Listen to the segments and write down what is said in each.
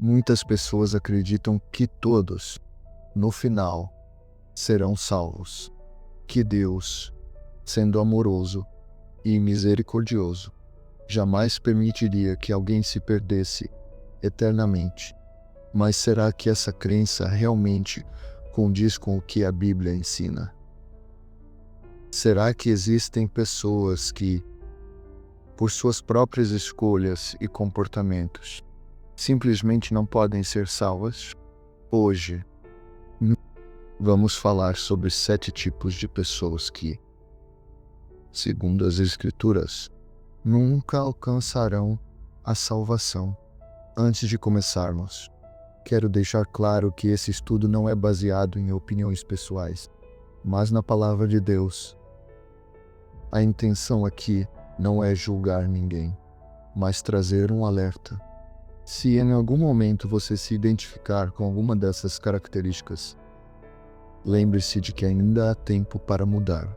Muitas pessoas acreditam que todos, no final, serão salvos. Que Deus, sendo amoroso e misericordioso, jamais permitiria que alguém se perdesse eternamente. Mas será que essa crença realmente condiz com o que a Bíblia ensina? Será que existem pessoas que, por suas próprias escolhas e comportamentos, simplesmente não podem ser salvas? Hoje, vamos falar sobre 7 tipos de pessoas que, segundo as Escrituras, nunca alcançarão a salvação. Antes de começarmos, quero deixar claro que esse estudo não é baseado em opiniões pessoais, mas na Palavra de Deus. A intenção aqui não é julgar ninguém, mas trazer um alerta. Se em algum momento você se identificar com alguma dessas características, lembre-se de que ainda há tempo para mudar.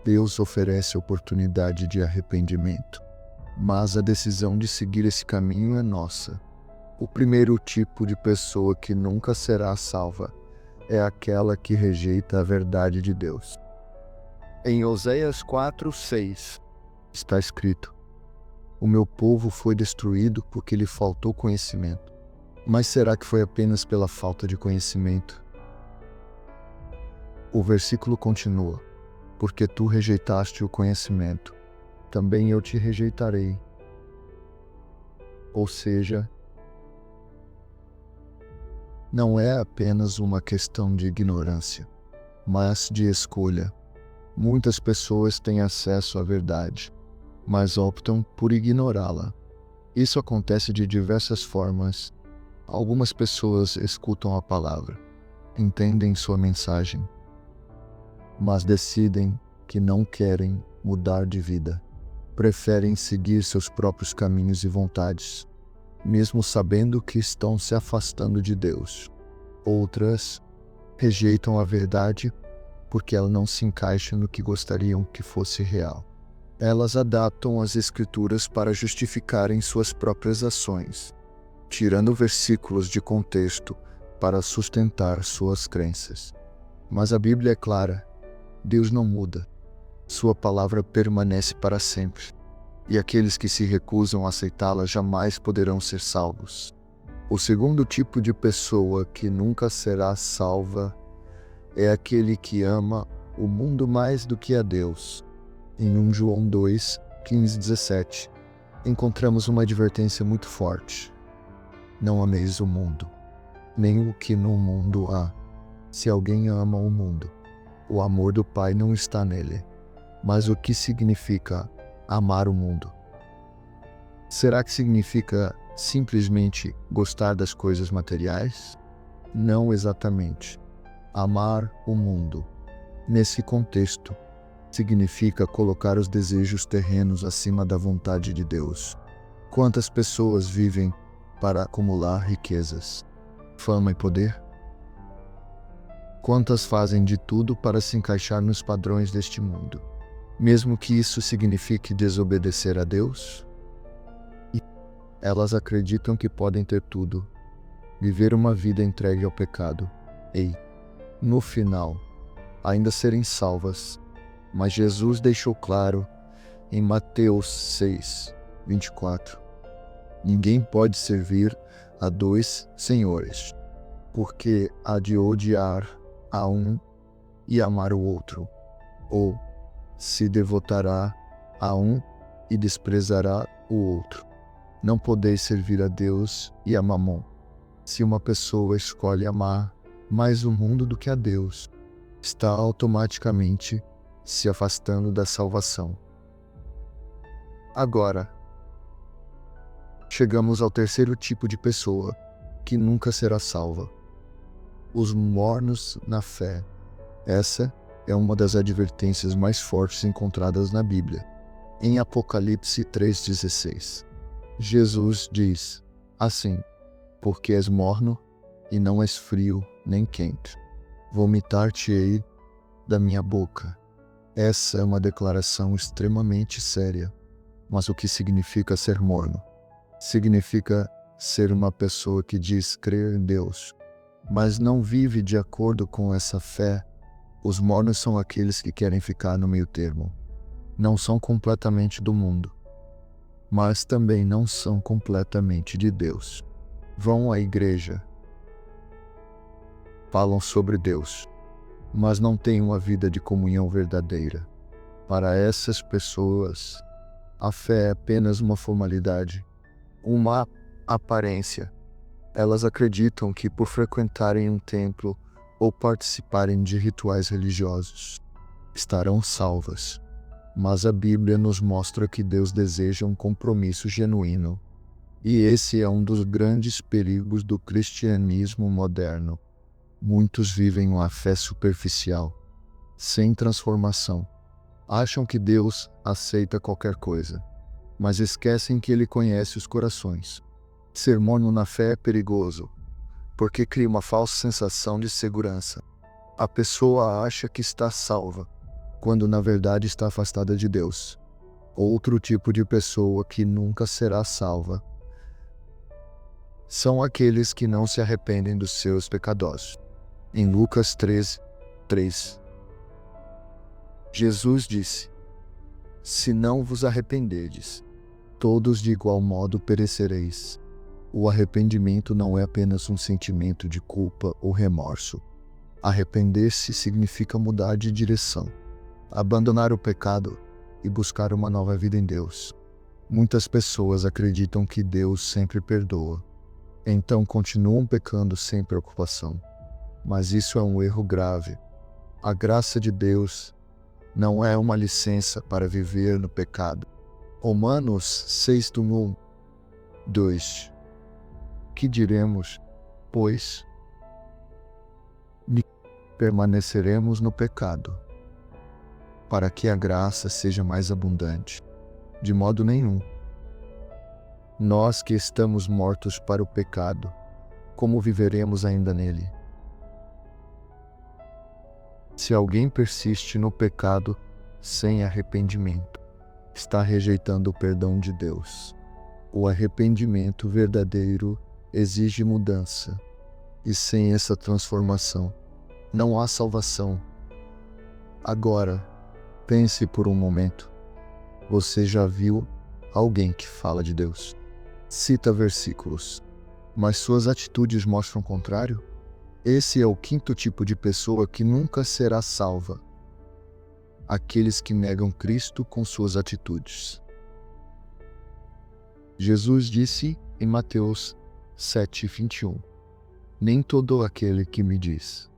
Deus oferece oportunidade de arrependimento, mas a decisão de seguir esse caminho é nossa. O primeiro tipo de pessoa que nunca será salva é aquela que rejeita a verdade de Deus. Em Oséias 4:6 está escrito: "O meu povo foi destruído porque lhe faltou conhecimento." Mas será que foi apenas pela falta de conhecimento? O versículo continua: "Porque tu rejeitaste o conhecimento, também eu te rejeitarei." Ou seja, não é apenas uma questão de ignorância, mas de escolha. Muitas pessoas têm acesso à verdade, mas optam por ignorá-la. Isso acontece de diversas formas. Algumas pessoas escutam a palavra, entendem sua mensagem, mas decidem que não querem mudar de vida. Preferem seguir seus próprios caminhos e vontades, mesmo sabendo que estão se afastando de Deus. Outras rejeitam a verdade porque ela não se encaixa no que gostariam que fosse real. Elas adaptam as Escrituras para justificarem suas próprias ações, tirando versículos de contexto para sustentar suas crenças. Mas a Bíblia é clara: Deus não muda. Sua palavra permanece para sempre, e aqueles que se recusam a aceitá-la jamais poderão ser salvos. O segundo tipo de pessoa que nunca será salva é aquele que ama o mundo mais do que a Deus. Em 1 João 2, 15 e 17, encontramos uma advertência muito forte: "Não ameis o mundo, nem o que no mundo há. Se alguém ama o mundo, o amor do Pai não está nele." Mas o que significa amar o mundo? Será que significa simplesmente gostar das coisas materiais? Não exatamente. Amar o mundo, nesse contexto, significa colocar os desejos terrenos acima da vontade de Deus. Quantas pessoas vivem para acumular riquezas, fama e poder? Quantas fazem de tudo para se encaixar nos padrões deste mundo, mesmo que isso signifique desobedecer a Deus? E elas acreditam que podem ter tudo, viver uma vida entregue ao pecado, e, no final, ainda serem salvas. Mas Jesus deixou claro em Mateus 6, 24: "Ninguém pode servir a 2 senhores, porque há de odiar a um e amar o outro, ou se devotará a um e desprezará o outro. Não podeis servir a Deus e a Mamon." Se uma pessoa escolhe amar mais o mundo do que a Deus, está automaticamente se afastando da salvação. Agora, chegamos ao terceiro tipo de pessoa que nunca será salva: os mornos na fé. Essa é uma das advertências mais fortes encontradas na Bíblia. Em Apocalipse 3,16, Jesus diz assim: "Porque és morno e não és frio nem quente, vomitar-te-ei da minha boca." Essa é uma declaração extremamente séria. Mas o que significa ser morno? Significa ser uma pessoa que diz crer em Deus, mas não vive de acordo com essa fé. Os mornos são aqueles que querem ficar no meio termo. Não são completamente do mundo, mas também não são completamente de Deus. Vão à igreja, falam sobre Deus, mas não têm uma vida de comunhão verdadeira. Para essas pessoas, a fé é apenas uma formalidade, uma aparência. Elas acreditam que por frequentarem um templo ou participarem de rituais religiosos, estarão salvas. Mas a Bíblia nos mostra que Deus deseja um compromisso genuíno. E esse é um dos grandes perigos do cristianismo moderno. Muitos vivem uma fé superficial, sem transformação. Acham que Deus aceita qualquer coisa, mas esquecem que Ele conhece os corações. Ser morno na fé é perigoso, porque cria uma falsa sensação de segurança. A pessoa acha que está salva, quando na verdade está afastada de Deus. Outro tipo de pessoa que nunca será salva são aqueles que não se arrependem dos seus pecados. Em Lucas 13:3, Jesus disse: "Se não vos arrependerdes, todos de igual modo perecereis." O arrependimento não é apenas um sentimento de culpa ou remorso. Arrepender-se significa mudar de direção, abandonar o pecado e buscar uma nova vida em Deus. Muitas pessoas acreditam que Deus sempre perdoa, então continuam pecando sem preocupação. Mas isso é um erro grave. A graça de Deus não é uma licença para viver no pecado. Romanos 6:1-2. Que diremos, pois? Permaneceremos no pecado, para que a graça seja mais abundante? De modo nenhum. Nós que estamos mortos para o pecado, como viveremos ainda nele? Se alguém persiste no pecado sem arrependimento, está rejeitando o perdão de Deus. O arrependimento verdadeiro exige mudança, e sem essa transformação, não há salvação. Agora, pense por um momento. Você já viu alguém que fala de Deus? Cita versículos, mas suas atitudes mostram o contrário? Esse é o quinto tipo de pessoa que nunca será salva. Aqueles que negam Cristo com suas atitudes. Jesus disse em Mateus 7:21, "Nem todo aquele que me diz,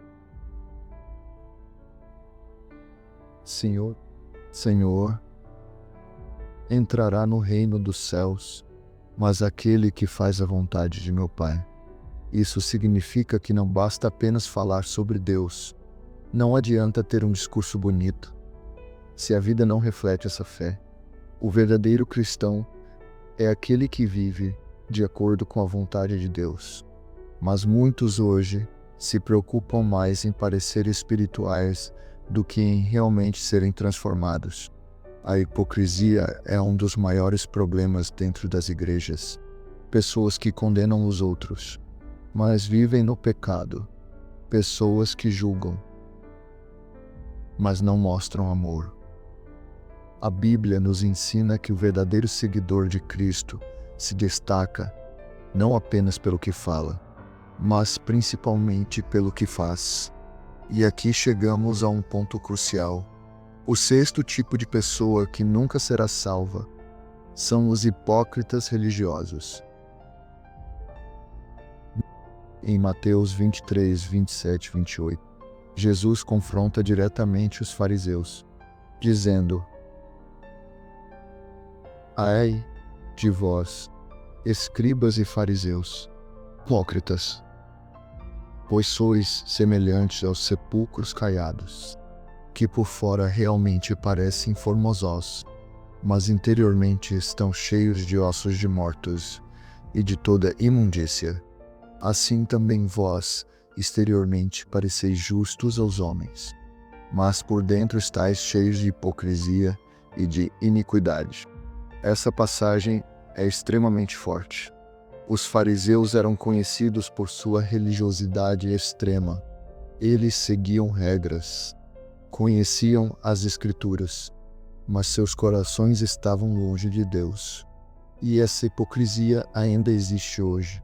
Senhor, Senhor, entrará no reino dos céus, mas aquele que faz a vontade de meu Pai." Isso significa que não basta apenas falar sobre Deus. Não adianta ter um discurso bonito, se a vida não reflete essa fé. O verdadeiro cristão é aquele que vive de acordo com a vontade de Deus. Mas muitos hoje se preocupam mais em parecer espirituais do que em realmente serem transformados. A hipocrisia é um dos maiores problemas dentro das igrejas. Pessoas que condenam os outros, mas vivem no pecado. Pessoas que julgam, mas não mostram amor. A Bíblia nos ensina que o verdadeiro seguidor de Cristo se destaca não apenas pelo que fala, mas principalmente pelo que faz. E aqui chegamos a um ponto crucial. O sexto tipo de pessoa que nunca será salva são os hipócritas religiosos. Em Mateus 23:27-28, Jesus confronta diretamente os fariseus, dizendo: "Ai de vós, escribas e fariseus, hipócritas, pois sois semelhantes aos sepulcros caiados, que por fora realmente parecem formosos, mas interiormente estão cheios de ossos de mortos e de toda imundícia. Assim também vós, exteriormente, pareceis justos aos homens, mas por dentro estáis cheios de hipocrisia e de iniquidade." Essa passagem é extremamente forte. Os fariseus eram conhecidos por sua religiosidade extrema. Eles seguiam regras, conheciam as Escrituras, mas seus corações estavam longe de Deus. E essa hipocrisia ainda existe hoje.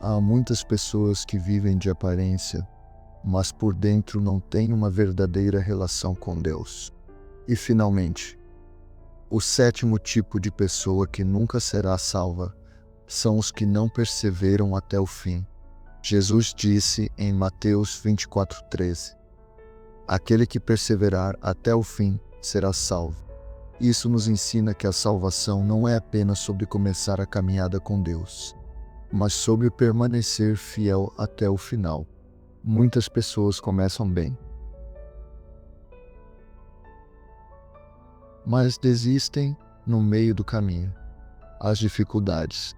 Há muitas pessoas que vivem de aparência, mas por dentro não têm uma verdadeira relação com Deus. E finalmente, o sétimo tipo de pessoa que nunca será salva são os que não perseveram até o fim. Jesus disse em Mateus 24:13: aquele que perseverar até o fim será salvo. Isso nos ensina que a salvação não é apenas sobre começar a caminhada com Deus, mas sobre permanecer fiel até o final. Muitas pessoas começam bem, mas desistem no meio do caminho. As dificuldades,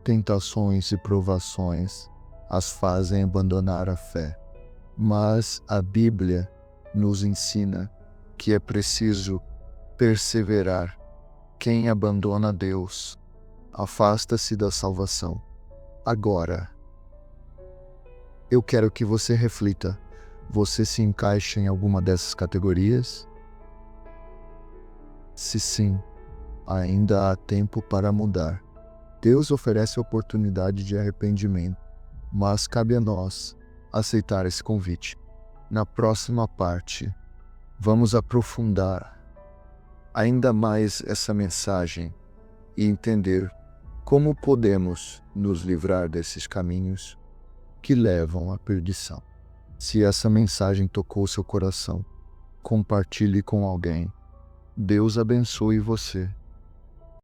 tentações e provações as fazem abandonar a fé. Mas a Bíblia nos ensina que é preciso perseverar. Quem abandona Deus afasta-se da salvação. Agora, eu quero que você reflita. Você se encaixa em alguma dessas categorias? Se sim, ainda há tempo para mudar. Deus oferece a oportunidade de arrependimento, mas cabe a nós aceitar esse convite. Na próxima parte, vamos aprofundar ainda mais essa mensagem e entender como podemos nos livrar desses caminhos que levam à perdição. Se essa mensagem tocou seu coração, compartilhe com alguém. Deus abençoe você.